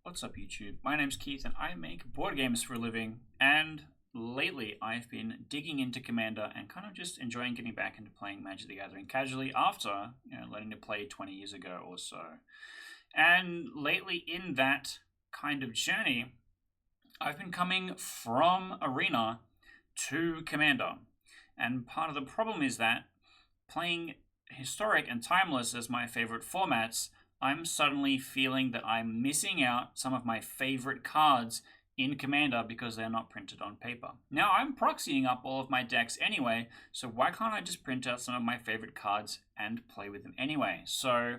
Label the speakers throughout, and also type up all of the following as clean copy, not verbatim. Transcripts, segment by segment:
Speaker 1: What's up, YouTube? My name's Keith and I make board games for a living, and lately I've been digging into Commander and kind of just enjoying getting back into playing Magic the Gathering casually after, learning to play 20 years ago or so. And lately in that kind of journey, I've been coming from Arena to Commander. And part of the problem is that playing Historic and Timeless as my favorite formats, I'm suddenly feeling that I'm missing out some of my favorite cards in Commander because they're not printed on paper. Now, I'm proxying up all of my decks anyway, so why can't I just print out some of my favorite cards and play with them anyway? So,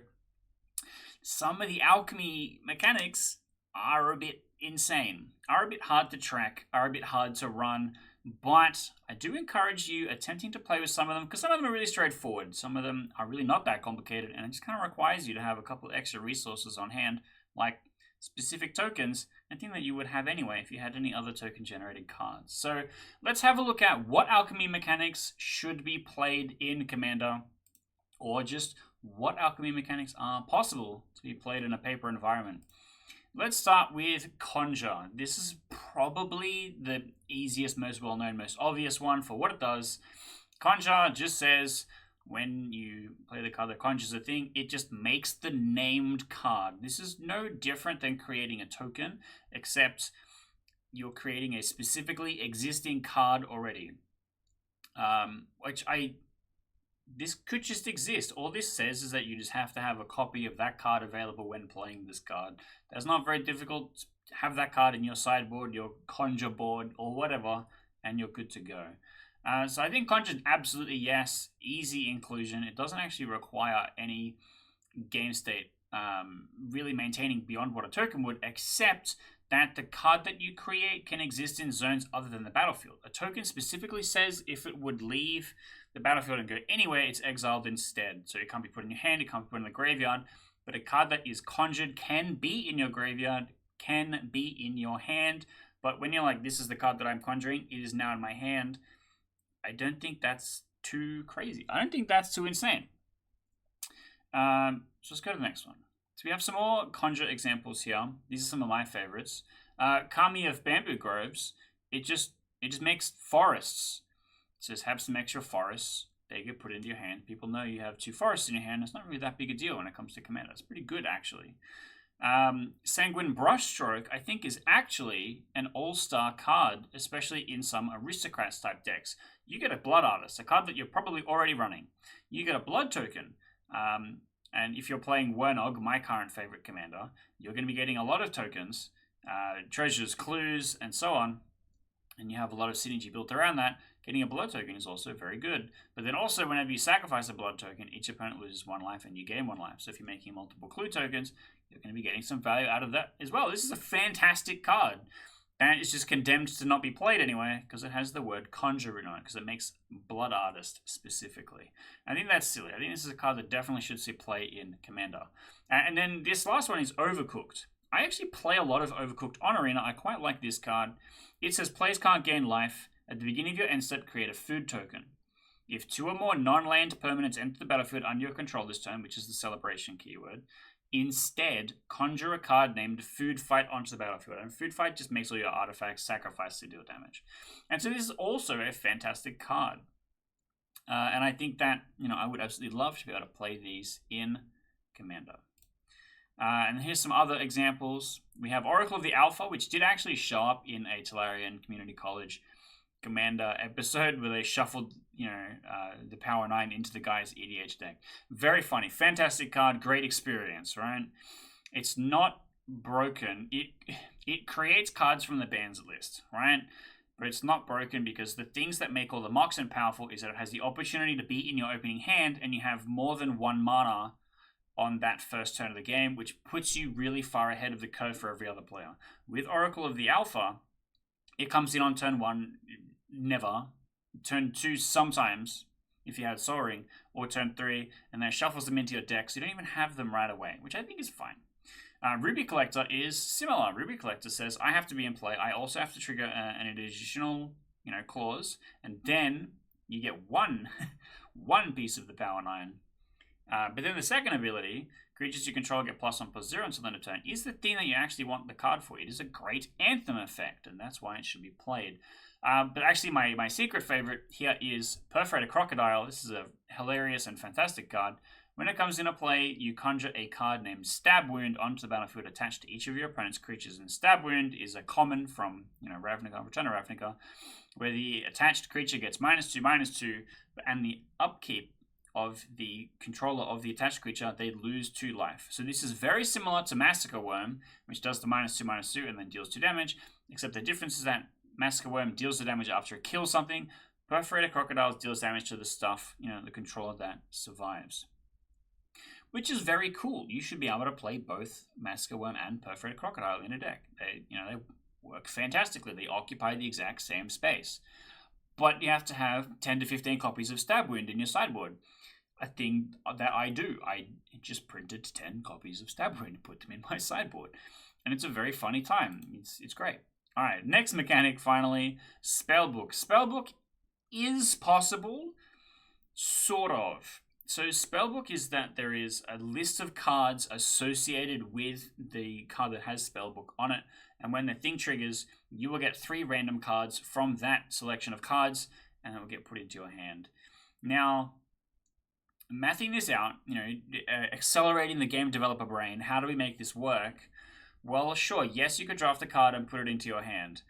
Speaker 1: some of the alchemy mechanics are a bit insane, are a bit hard to track, are a bit hard to run, but I do encourage you attempting to play with some of them because some of them are really straightforward. Some of them are really not that complicated, and it just kind of requires you to have a couple extra resources on hand, like specific tokens, anything that you would have anyway if you had any other token generated cards. So let's have a look at what alchemy mechanics should be played in Commander, or just what alchemy mechanics are possible to be played in a paper environment. Let's start with Conjure. This is probably the easiest, most well-known, most obvious one for what it does. Conjure just says when you play the card that conjures a thing, it just makes the named card. This is no different than creating a token, except you're creating a specifically existing card already. This could just exist. All this says is that you just have to have a copy of that card available when playing this card. That's not very difficult. Have that card in your sideboard, your conjure board, or whatever, and you're good to go. So I think conjure is absolutely yes, easy inclusion. It doesn't actually require any game state really maintaining beyond what a token would, except that the card that you create can exist in zones other than the battlefield. A token specifically says if it would leave the battlefield and go anywhere, it's exiled instead. So it can't be put in your hand, it can't be put in the graveyard, but a card that is conjured can be in your graveyard, can be in your hand, but when you're like, this is the card that I'm conjuring, it is now in my hand, I don't think that's too crazy. I don't think that's too insane. So let's go to the next one. So we have some more conjure examples here. These are some of my favorites. Kami of Bamboo Groves, it just makes forests. It says have some extra forests. They get put into your hand. People know you have 2 forests in your hand. It's not really that big a deal when it comes to Commander. It's pretty good, actually. Sanguine Brushstroke, I think, is actually an all-star card, especially in some Aristocrats type decks. You get a Blood Artist, a card that you're probably already running. You get a Blood token. And if you're playing Wernog, my current favorite commander, you're going to be getting a lot of tokens, treasures, clues, and so on. And you have a lot of synergy built around that. Getting a blood token is also very good. But then also, whenever you sacrifice a blood token, each opponent loses 1 life and you gain 1 life. So if you're making multiple clue tokens, you're going to be getting some value out of that as well. This is a fantastic card. And it's just condemned to not be played anyway because it has the word conjure written on it, because it makes Blood Artist specifically. I think that's silly. I think this is a card that definitely should see play in Commander. And then this last one is Overcooked. I actually play a lot of Overcooked on Arena. I quite like this card. It says players can't gain life. At the beginning of your end step, create a food token. If 2 or more non-land permanents enter the battlefield under your control this turn, which is the celebration keyword, instead, conjure a card named Food Fight onto the battlefield. And Food Fight just makes all your artifacts sacrifice to deal damage. And so this is also a fantastic card. And I think that, I would absolutely love to be able to play these in Commander. And here's some other examples. We have Oracle of the Alpha, which did actually show up in a Tolarian Community College Commander episode where they shuffled, the Power 9 into the guy's EDH deck. Very funny. Fantastic card. Great experience, right? It's not broken. It creates cards from the bans list, right? But it's not broken because the things that make all the Moxen powerful is that it has the opportunity to be in your opening hand and you have more than 1 mana on that first turn of the game, which puts you really far ahead of the curve for every other player. With Oracle of the Alpha, it comes in on turn 1, never. Turn 2 sometimes, if you had Soul Ring, or turn 3, and then shuffles them into your deck, so you don't even have them right away, which I think is fine. Ruby Collector is similar. Ruby Collector says, I have to be in play. I also have to trigger an additional, clause, and then you get one piece of the Power 9. But then the second ability Creatures you control get +1/+0 until end of turn, is the thing that you actually want the card for. It is a great Anthem effect, and that's why it should be played. But actually, my secret favorite here is Perforated Crocodile. This is a hilarious and fantastic card. When it comes into play, you conjure a card named Stab Wound onto the battlefield attached to each of your opponent's creatures. And Stab Wound is a common from Ravnica, Return of Ravnica, where the attached creature gets -2/-2, and the upkeep of the controller of the attached creature, they lose 2 life. So this is very similar to Massacre Worm, which does the -2/-2 and then deals 2 damage, except the difference is that Massacre Worm deals the damage after it kills something. Perforated Crocodile deals damage to the stuff, the controller that survives. Which is very cool. You should be able to play both Massacre Worm and Perforated Crocodile in a deck. They work fantastically. They occupy the exact same space. But you have to have 10 to 15 copies of Stab Wound in your sideboard. A thing that I do. I just printed 10 copies of Stab Wound and put them in my sideboard. And it's a very funny time. It's great. Alright, next mechanic, finally, Spellbook. Spellbook is possible, sort of. So Spellbook is that there is a list of cards associated with the card that has Spellbook on it, and when the thing triggers, you will get 3 random cards from that selection of cards, and it will get put into your hand. Now, mathing this out, accelerating the game developer brain, how do we make this work? Well, sure, yes, you could draft a card and put it into your hand,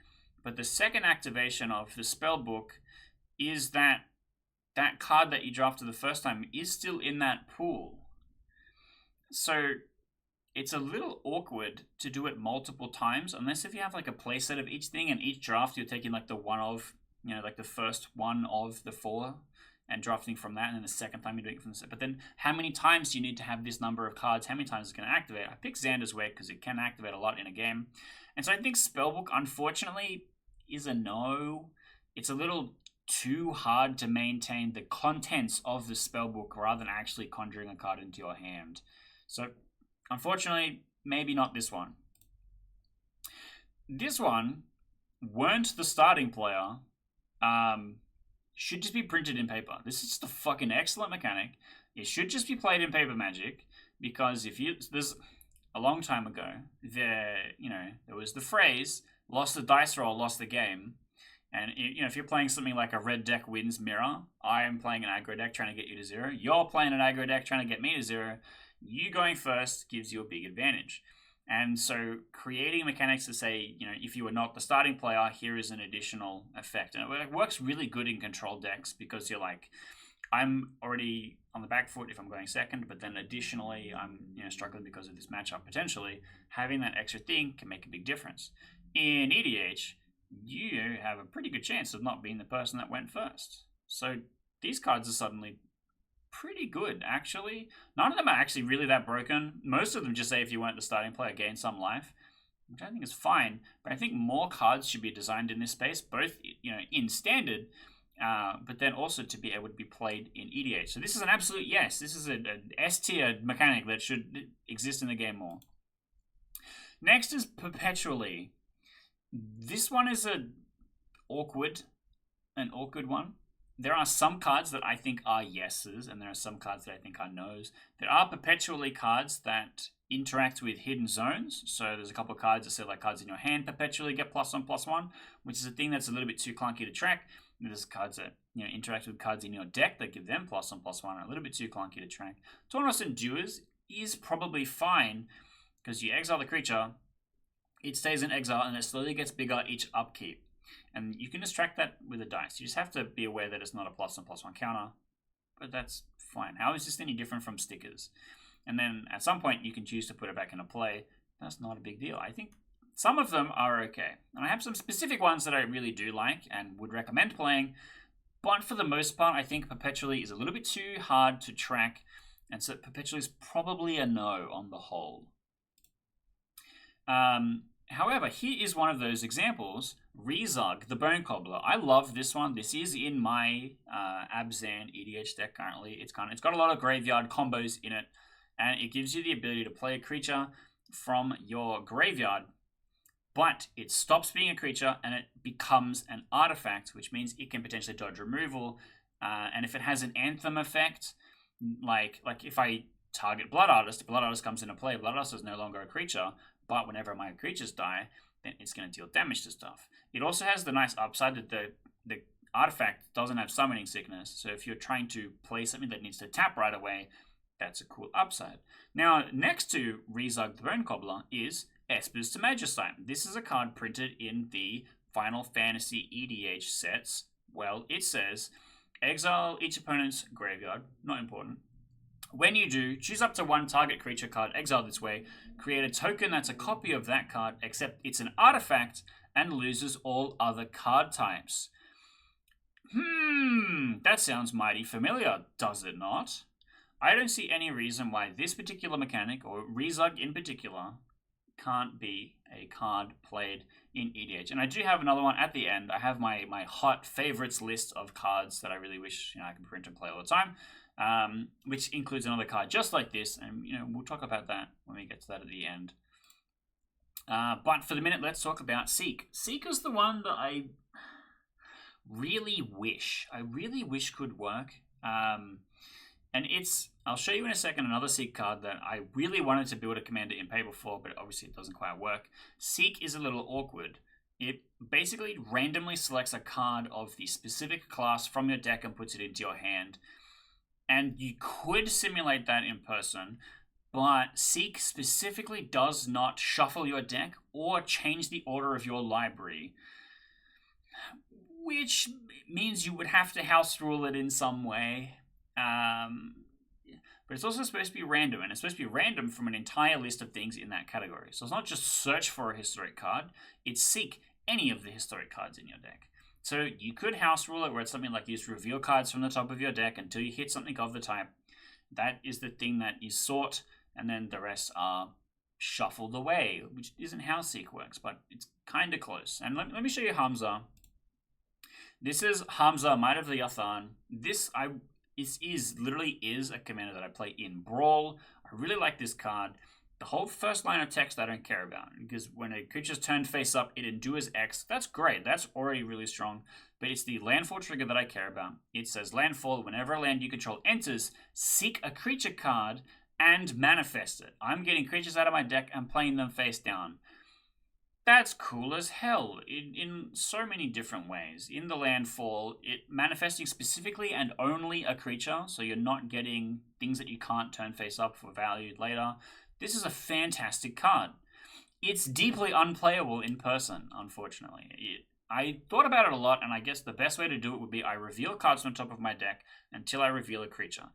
Speaker 1: but the second activation of the Spellbook is that card that you drafted the first time is still in that pool. So it's a little awkward to do it multiple times, unless if you have like a playset of each thing, and each draft you're taking like the one of, like the first one of the 4 and drafting from that, and then the second time you're doing it from the set. But then how many times do you need to have this number of cards? How many times is it going to activate? I picked Xander's Wake because it can activate a lot in a game. And so I think Spellbook, unfortunately, is a no. It's a little too hard to maintain the contents of the Spellbook rather than actually conjuring a card into your hand. So, unfortunately, maybe not this one. This one, weren't the starting player, should just be printed in paper. This is just a fucking excellent mechanic. It should just be played in Paper Magic, because there's a long time ago, there was the phrase, lost the dice roll, lost the game. And if you're playing something like a red deck wins mirror, I am playing an aggro deck trying to get you to 0. You're playing an aggro deck trying to get me to 0. You going first gives you a big advantage. And so creating mechanics to say, if you were not the starting player, here is an additional effect. And it works really good in control decks, because you're like, I'm already on the back foot if I'm going second, but then additionally I'm struggling because of this matchup potentially. Having that extra thing can make a big difference. In EDH, you have a pretty good chance of not being the person that went first. So these cards are suddenly pretty good, actually. None of them are actually really that broken. Most of them just say if you weren't the starting player, gain some life, which I think is fine. But I think more cards should be designed in this space, both in standard, but then also to be able to be played in EDH. So this is an absolute yes. This is an S-tier mechanic that should exist in the game more. Next is Perpetually. This one is an awkward one. There are some cards that I think are yeses, and there are some cards that I think are nos. There are Perpetually cards that interact with hidden zones. So there's a couple of cards that say like cards in your hand perpetually get +1/+1, which is a thing that's a little bit too clunky to track. And there's cards that interact with cards in your deck that give them +1/+1, a little bit too clunky to track. Tornos Endures is probably fine, because you exile the creature, it stays in exile, and it slowly gets bigger each upkeep. And you can just track that with a dice. You just have to be aware that it's not a +1/+1 counter, but that's fine. How is this any different from stickers? And then at some point you can choose to put it back into play. That's not a big deal. I think some of them are okay. And I have some specific ones that I really do like and would recommend playing, but for the most part, I think Perpetually is a little bit too hard to track, and so Perpetually is probably a no on the whole. However, here is one of those examples, Rezug, the Bone Cobbler. I love this one. This is in my Abzan EDH deck currently. It's got a lot of graveyard combos in it, and it gives you the ability to play a creature from your graveyard, but it stops being a creature and it becomes an artifact, which means it can potentially dodge removal. And if it has an Anthem effect, like if I target Blood Artist. Blood Artist comes into play. Blood Artist is no longer a creature, but whenever my creatures die, then it's going to deal damage to stuff. It also has the nice upside that the artifact doesn't have summoning sickness, so if you're trying to play something that needs to tap right away, that's a cool upside. Now, next to Rezug the Bone Cobbler is Espers to Magicite. This is a card printed in the Final Fantasy EDH sets. Well, it says, exile each opponent's graveyard, not important. When you do, choose up to one target creature card exiled this way, create a token that's a copy of that card, except it's an artifact, and loses all other card types. That sounds mighty familiar, does it not? I don't see any reason why this particular mechanic, or Rezug in particular, can't be a card played in EDH. And I do have another one at the end. I have my hot favorites list of cards that I really wish I could print and play all the time, which includes another card just like this. And we'll talk about that when we get to that at the end. But for the minute, let's talk about Seek. Seek is the one that I really wish could work. And I'll show you in a second another Seek card that I really wanted to build a commander in paper for, but obviously it doesn't quite work. Seek is a little awkward. It basically randomly selects a card of the specific class from your deck and puts it into your hand. And you could simulate that in person, but Seek specifically does not shuffle your deck or change the order of your library, which means you would have to house rule it in some way. But it's also supposed to be random, and it's supposed to be random from an entire list of things in that category. So it's not just search for a historic card, it's seek any of the historic cards in your deck. So you could house rule it where it's something like use reveal cards from the top of your deck until you hit something of the type. That is the thing that is sought, and then the rest are shuffled away, which isn't how seek works, but it's kind of close. And let me show you Hamza. This is Hamza, Might of the Yathan. This literally is a commander that I play in Brawl. I really like this card. The whole first line of text I don't care about, because when a creature's turned face up, it endures X. That's great. That's already really strong. But it's the landfall trigger that I care about. It says landfall, whenever a land you control enters, seek a creature card and manifest it. I'm getting creatures out of my deck and playing them face down. That's cool as hell in so many different ways. In the landfall, it manifesting specifically and only a creature, so you're not getting things that you can't turn face up for value later. This is a fantastic card. It's deeply unplayable in person, unfortunately. I thought about it a lot, and I guess the best way to do it would be I reveal cards from the top of my deck until I reveal a creature.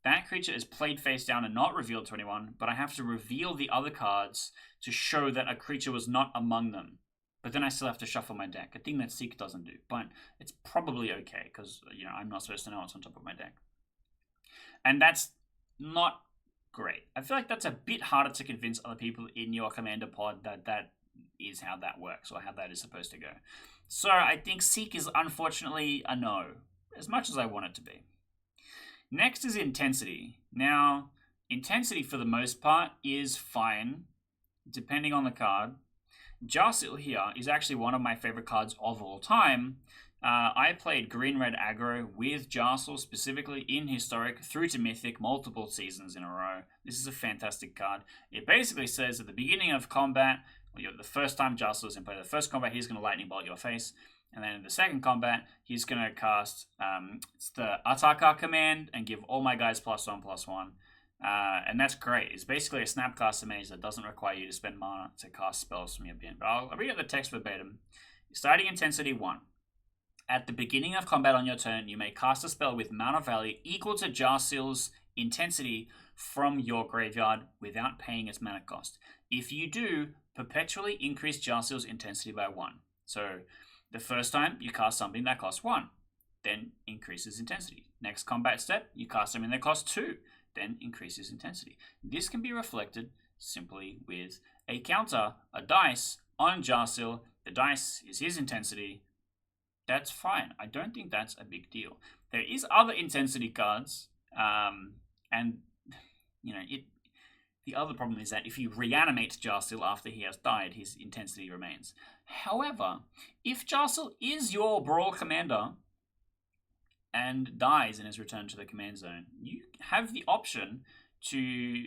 Speaker 1: That creature is played face down and not revealed to anyone, but I have to reveal the other cards to show that a creature was not among them. But then I still have to shuffle my deck, a thing that Seek doesn't do. But it's probably okay, because I'm not supposed to know what's on top of my deck. And that's not great. I feel like that's a bit harder to convince other people in your commander pod that is how that works, or how that is supposed to go. So I think Seek is unfortunately a no, as much as I want it to be. Next is Intensity. Now, Intensity for the most part is fine, depending on the card. Jarsil here is actually one of my favorite cards of all time. I played green-red aggro with Jarsil specifically in Historic through to Mythic multiple seasons in a row. This is a fantastic card. It basically says at the beginning of combat, the first time Jarsil is in play, the first combat, he's going to lightning bolt your face. And then in the second combat, he's going to cast it's the Ataka command and give all my guys +1/+1. And that's great. It's basically a Snapcaster Mage that doesn't require you to spend mana to cast spells from your bin. But I'll read out the text verbatim. Starting Intensity 1. At the beginning of combat on your turn, you may cast a spell with mana value equal to Jarsil's Intensity from your graveyard without paying its mana cost. If you do, perpetually increase Jarsil's Intensity by 1. So the first time, you cast something that costs 1, then increases intensity. Next combat step, you cast something that costs 2, then increases intensity. This can be reflected simply with a counter, a dice, on Jarsil. The dice is his intensity. That's fine. I don't think that's a big deal. There is other intensity cards, and the other problem is that if you reanimate Jarsil after he has died, his intensity remains. However, if Jarsil is your Brawl commander and dies and is returned to the command zone, you have the option to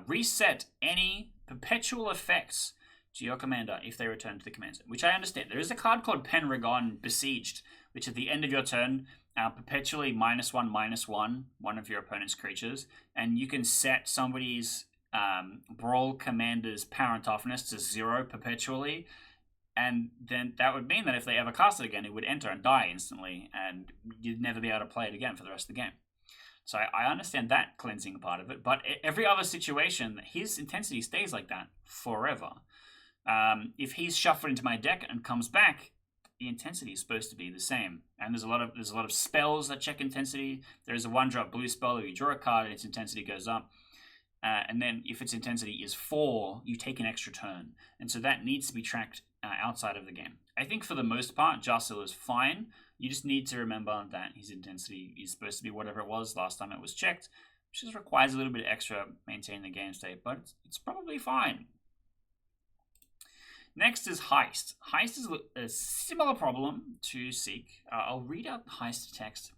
Speaker 1: reset any perpetual effects to your commander if they return to the command zone, which I understand. There is a card called Pendragon Besieged, which at the end of your turn perpetually -1/-1 one of your opponent's creatures, and you can set somebody's Brawl commander's power and toughness to 0 perpetually, and then that would mean that if they ever cast it again, it would enter and die instantly, and you'd never be able to play it again for the rest of the game. So I understand that cleansing part of it, but every other situation, his intensity stays like that forever. If he's shuffled into my deck and comes back, the intensity is supposed to be the same. And there's a lot of spells that check intensity. There is a 1-drop blue spell where you draw a card and its intensity goes up. And then if its intensity is 4, you take an extra turn. And so that needs to be tracked outside of the game. I think for the most part, Jarsil is fine. You just need to remember that his intensity is supposed to be whatever it was last time it was checked, which just requires a little bit of extra maintaining the game state, but it's probably fine. Next is Heist. Heist is a similar problem to Seek. I'll read out the Heist text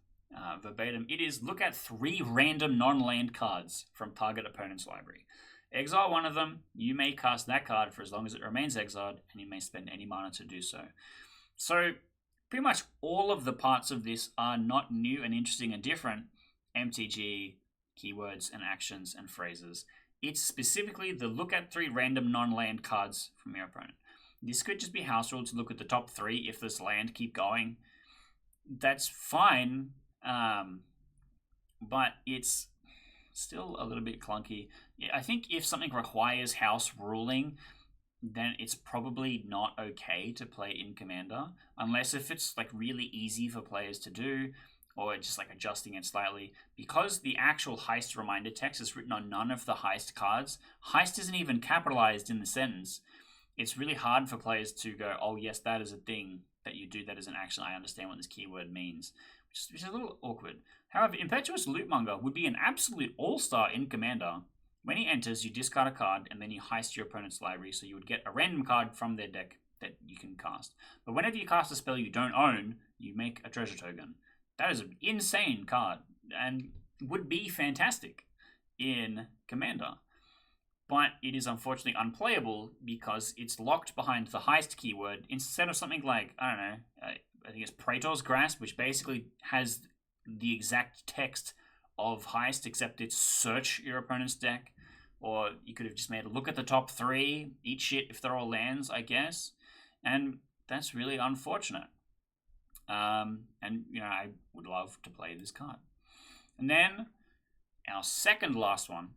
Speaker 1: verbatim. It is, look at 3 random non-land cards from target opponent's library. Exile one of them. You may cast that card for as long as it remains exiled, and you may spend any mana to do so. So pretty much all of the parts of this are not new and interesting and different. MTG, keywords and actions and phrases. It's specifically the look at 3 random non-land cards from your opponent. This could just be house rule to look at the top 3 if this land keep going. That's fine, but it's still a little bit clunky. I think if something requires house ruling, then it's probably not okay to play in Commander, unless if it's like really easy for players to do, or just like adjusting it slightly. Because the actual Heist reminder text is written on none of the Heist cards, Heist isn't even capitalized in the sentence. It's really hard for players to go, oh yes, that is a thing that you do, that is an action, I understand what this keyword means, which is a little awkward. However, Impetuous Lootmonger would be an absolute all-star in Commander. When he enters, you discard a card, and then you heist your opponent's library, so you would get a random card from their deck that you can cast. But whenever you cast a spell you don't own, you make a treasure token. That is an insane card, and would be fantastic in Commander. But it is unfortunately unplayable because it's locked behind the Heist keyword instead of something like, I don't know, I think it's Praetor's Grasp, which basically has the exact text of Heist, except it's search your opponent's deck. Or you could have just made a look at the top 3, eat shit if they're all lands, I guess. And that's really unfortunate. And, you know, I would love to play this card. And then our second last one,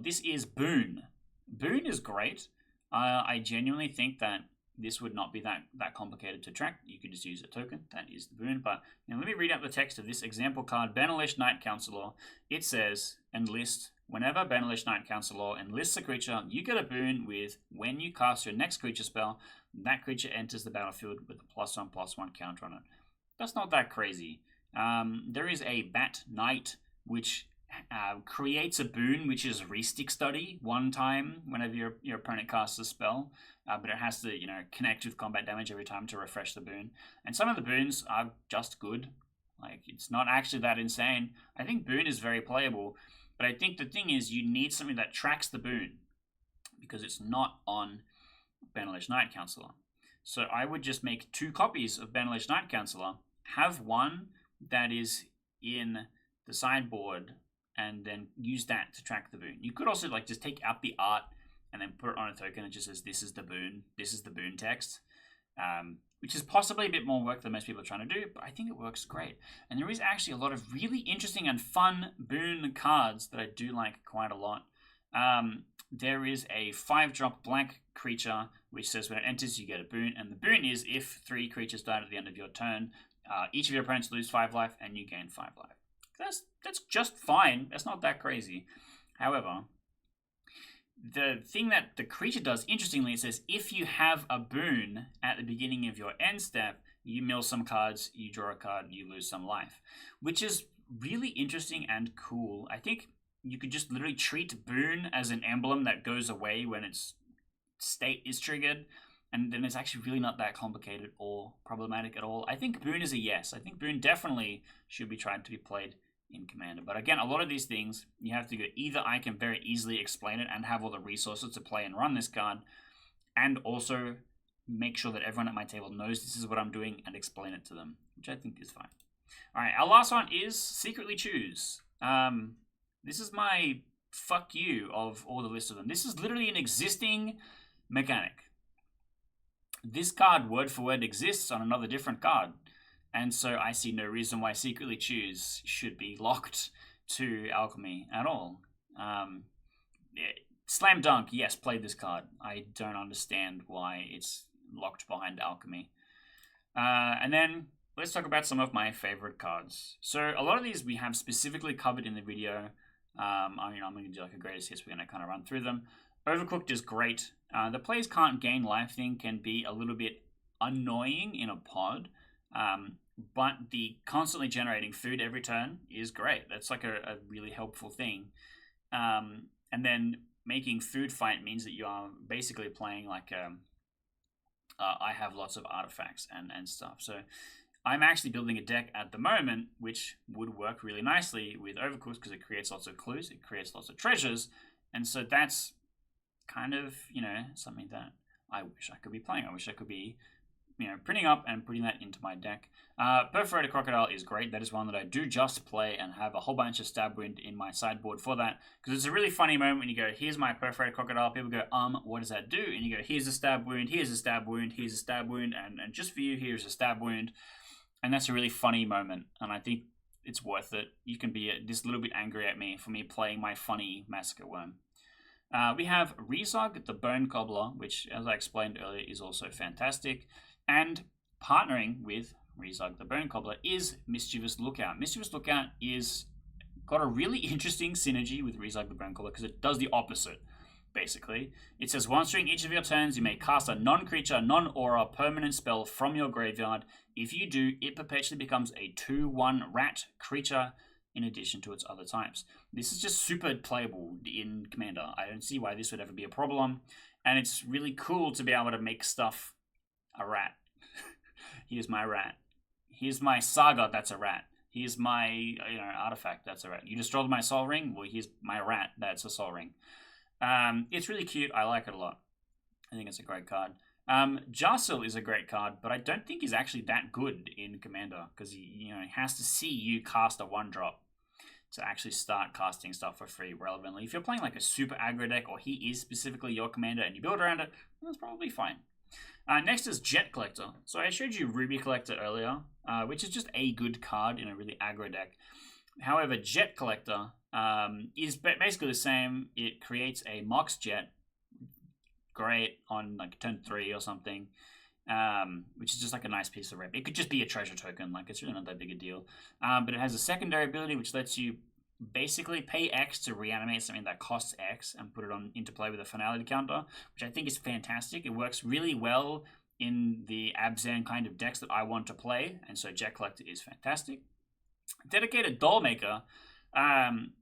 Speaker 1: this is Boon. Boon is great. I genuinely think that this would not be that complicated to track. You could just use a token. That is the Boon. But you know, let me read out the text of this example card, Benalish Night Counselor. It says, enlist. Whenever Benalish Night Counselor enlists a creature, you get a boon with, when you cast your next creature spell, that creature enters the battlefield with a +1/+1 counter on it. That's not that crazy. There is a Bat Knight, which creates a boon, which is Restick Study, 1 time whenever your opponent casts a spell, but it has to, you know, connect with combat damage every time to refresh the boon. And some of the boons are just good. Like, it's not actually that insane. I think boon is very playable, but I think the thing is you need something that tracks the boon, because it's not on Benalish Night Counselor. So I would just make 2 copies of Benalish Night Counselor, have one that is in the sideboard, and then use that to track the boon. You could also like just take out the art and then put it on a token that just says this is the boon text, which is possibly a bit more work than most people are trying to do, but I think it works great. And there is actually a lot of really interesting and fun boon cards that I do like quite a lot. There is a 5-drop black creature which says when it enters you get a boon, and the boon is if 3 creatures died at the end of your turn, each of your opponents lose 5 life and you gain 5 life. That's just fine. That's not that crazy. However, the thing that the creature does, interestingly, it says if you have a boon at the beginning of your end step, you mill some cards, you draw a card, you lose some life, which is really interesting and cool. I think you could just literally treat boon as an emblem that goes away when its state is triggered, and then it's actually really not that complicated or problematic at all. I think boon is a yes. I think boon definitely should be tried to be played in Commander. But again, a lot of these things, you have to go, either I can very easily explain it and have all the resources to play and run this card, and also make sure that everyone at my table knows this is what I'm doing and explain it to them, which I think is fine. All right, our last one is Secretly Choose. This is my fuck you of all the list of them. This is literally an existing mechanic. This card, word for word, exists on another different card. And so I see no reason why Secretly Choose should be locked to Alchemy at all. Slam Dunk, yes, played this card. I don't understand why it's locked behind Alchemy. And then let's talk about some of my favorite cards. So a lot of these we have specifically covered in the video. I'm going to do like a greatest hits. We're going to kind of run through them. Overcooked is great. The players can't gain life thing can be a little bit annoying in a pod. But the constantly generating food every turn is great. That's like a really helpful thing. And then making food fight means that you are basically playing like I have lots of artifacts and stuff. So I'm actually building a deck at the moment which would work really nicely with Overcooked because it creates lots of clues, it creates lots of treasures, and so that's kind of, something that I wish I could be playing. I wish I could be printing up and putting that into my deck. Perforated Crocodile is great. That is one that I do just play and have a whole bunch of Stab Wound in my sideboard for that. Because it's a really funny moment when you go, here's my Perforated Crocodile. People go, what does that do? And you go, here's a Stab Wound, here's a Stab Wound, here's a Stab Wound, and just for you, here's a Stab Wound. And that's a really funny moment. And I think it's worth it. You can be just a little bit angry at me for me playing my funny Massacre Worm. We have Rezog, the Bone Cobbler, which, as I explained earlier, is also fantastic. And partnering with Rezog the Bone Cobbler is Mischievous Lookout. Mischievous Lookout is got a really interesting synergy with Rezog the Bone Cobbler because it does the opposite, basically. It says once during each of your turns, you may cast a non-creature, non-aura permanent spell from your graveyard. If you do, it perpetually becomes a 2/1 rat creature in addition to its other types. This is just super playable in Commander. I don't see why this would ever be a problem. And it's really cool to be able to make stuff a rat. Here's my rat. Here's my saga, that's a rat. Here's my artifact, that's a rat. You destroyed my Soul Ring? Well, here's my rat, that's a Soul Ring. It's really cute. I like it a lot. I think it's a great card. Jarsil is a great card, but I don't think he's actually that good in Commander because he has to see you cast a 1-drop to actually start casting stuff for free relevantly. If you're playing like a super aggro deck or he is specifically your commander and you build around it, that's probably fine. Next is Jet Collector. So I showed you Ruby Collector earlier, which is just a good card in a really aggro deck. However, Jet Collector is basically the same. It creates a Mox Jet, great, on like turn 3 or something, which is just like a nice piece of rep. It could just be a treasure token, like it's really not that big a deal. But it has a secondary ability which lets you basically pay X to reanimate something that costs X and put it into play with a finality counter, which I think is fantastic. It works really well in the Abzan kind of decks that I want to play, and so Jet Collector is fantastic. Dedicated Dollmaker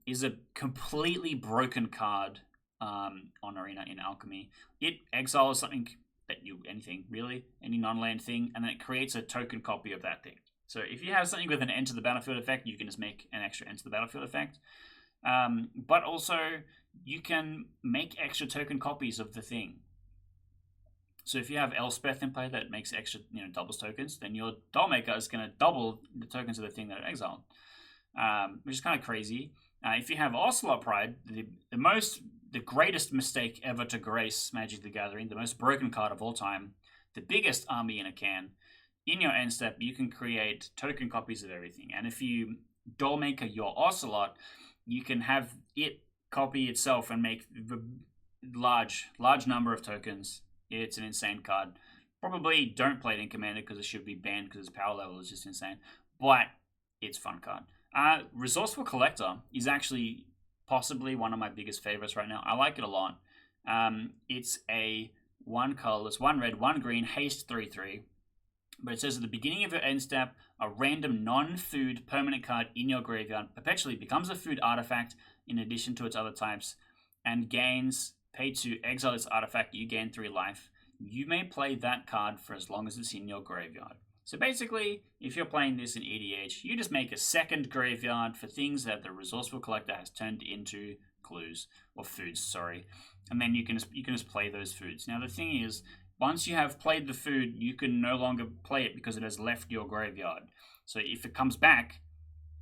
Speaker 1: is a completely broken card on Arena in Alchemy. It exiles something any non-land thing, and then it creates a token copy of that thing. So if you have something with an enter the battlefield effect, you can just make an extra enter the battlefield effect. But also, you can make extra token copies of the thing. So if you have Elspeth in play that makes extra, doubles tokens, then your Dollmaker is going to double the tokens of the thing that it exiled, which is kind of crazy. If you have Ocelot Pride, the greatest mistake ever to grace Magic the Gathering, the most broken card of all time, the biggest army in a can, in your end step, you can create token copies of everything. And if you Dollmaker your Ocelot, you can have it copy itself and make large number of tokens. It's an insane card. Probably don't play it in Commander because it should be banned because its power level is just insane. But it's a fun card. Resourceful Collector is actually possibly one of my biggest favorites right now. I like it a lot. It's a 1 colorless, 1 red, 1 green, haste 3/3. But it says at the beginning of your end step, a random non-food permanent card in your graveyard perpetually becomes a food artifact in addition to its other types, and gains pay to exile its artifact. You gain 3 life. You may play that card for as long as it's in your graveyard. So basically, if you're playing this in EDH, you just make a second graveyard for things that the resourceful collector has turned into clues or foods, sorry, and then you can just play those foods. Now the thing is, once you have played the food, you can no longer play it because it has left your graveyard. So if it comes back,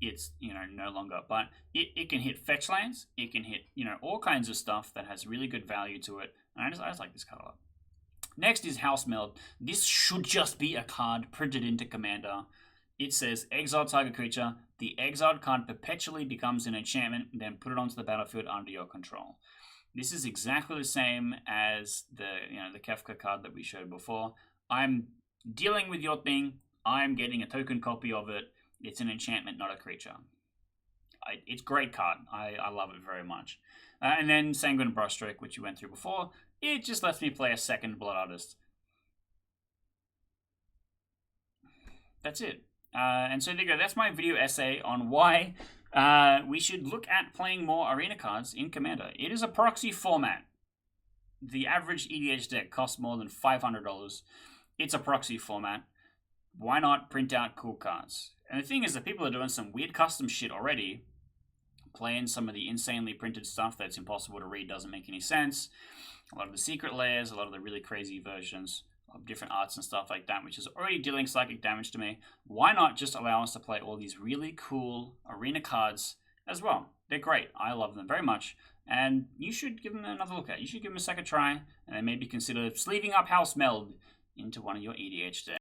Speaker 1: it's no longer. But it can hit fetch lands. It can hit all kinds of stuff that has really good value to it. And I just like this card a lot. Next is House Meld. This should just be a card printed into Commander. It says exile target creature. The exiled card perpetually becomes an enchantment, then put it onto the battlefield under your control. This is exactly the same as the Kefka card that we showed before. I'm dealing with your thing. I'm getting a token copy of it. It's an enchantment, not a creature. It's a great card. I love it very much. And then Sanguine Brushstroke, which you went through before. It just lets me play a second Blood Artist. That's it. And so there you go. That's my video essay on why we should look at playing more arena cards in Commander. It is a proxy format. The average EDH deck costs more than $500. It's a proxy format. Why not print out cool cards? And the thing is that people are doing some weird custom shit already. Playing some of the insanely printed stuff that's impossible to read, doesn't make any sense. A lot of the secret layers, a lot of the really crazy versions of different arts and stuff like that, which is already dealing psychic damage to me. Why not just allow us to play all these really cool arena cards as well? They're great. I love them very much. And you should give them another look at. You should give them a second try, and then maybe consider sleeving up House Meld into one of your EDH decks.